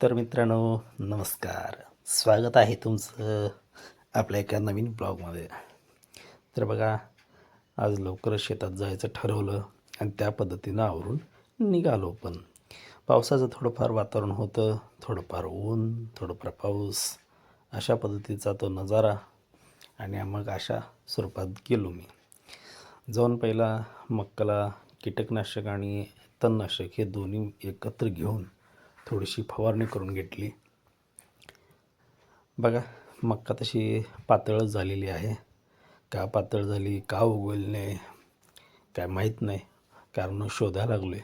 तर मित्रांनो नमस्कार. स्वागत आहे तुमचं आपल्या एका नवीन ब्लॉगमध्ये. तर बघा, आज लवकरच शेतात जायचं ठरवलं आणि त्या पद्धतीनं आवरून निघालो. पण पावसाचं थोडंफार वातावरण होतं, थोडंफार ऊन, थोडंफार पाऊस, अशा पद्धतीचा तो नजारा. आणि मग अशा स्वरूपात गेलो मी. जाऊन पहिला मक्काला कीटकनाशक आणि तणनाशक हे दोन्ही एकत्र घेऊन थोडीशी फवारणी करून घेतली. बघा, मक्का तशी पातळच झालेली आहे. का पातळ झाली, का उगवली नाही काय माहीत नाही, कारण शोधायला लागलो आहे.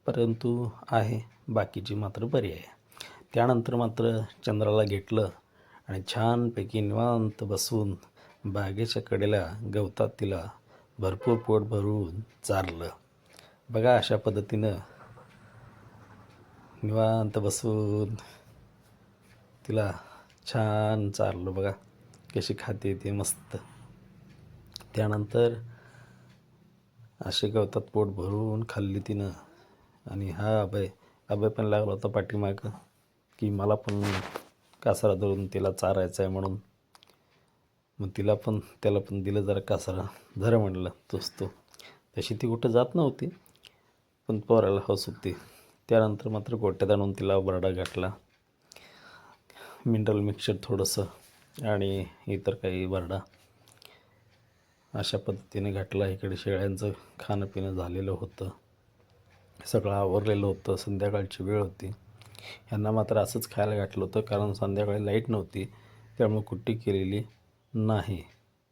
परंतु आहे, बाकीची मात्र बरी आहे. त्यानंतर मात्र चंद्राला घेतलं आणि छानपैकी निवांत बसून बागेच्या कडेला गवतात तिला भरपूर पोट भरून चारलं. बघा, अशा पद्धतीनं निवांत बसून तिला छान चारलं. बघा कशी खाते ती मस्त. त्यानंतर असे गवतात पोट भरून खाल्ली तिनं. आणि हा अभय पण लागला होता पाठीमागं की मला पण कासरा धरून तिला चारायचं आहे म्हणून. मग त्याला पण दिलं जरा कासरा. धर म्हणलं तोच तो. तशी ती कुठं जात नव्हती, पण पोराला हौस होती. त्यानंतर मात्र गोट्यात आणून तिला बरडा घातला, मिनरल मिक्सचर थोडंसं आणि इतर काही बरडा अशा पद्धतीने घातला. इकडे शेळ्यांचं खाणं पिणं झालेलं होतं, सगळं आवरलेलं होतं. संध्याकाळची वेळ होती. ह्यांना मात्र असंच खायला घातलं होतं, कारण संध्याकाळी लाईट नव्हती, त्यामुळं कुट्टी केलेली नाही.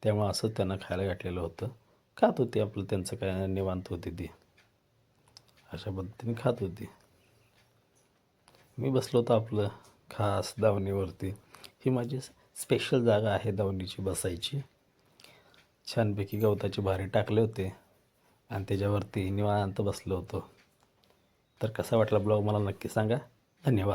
त्यामुळं असंच त्यांना खायला घातलेलं होतं. खात होती आपलं, त्यांचं काय निवांत होती ती, अशा पद्धतीने खात होती. मी बसलो होतो आपलं खास दावणीवरती. ही माझी स्पेशल जागा आहे दावणीची बसायची. छानपैकी गवताची भारे टाकले होते आणि त्याच्यावरती निवांत बसलो होतो. तर कसा वाटला ब्लॉग मला नक्की सांगा. धन्यवाद.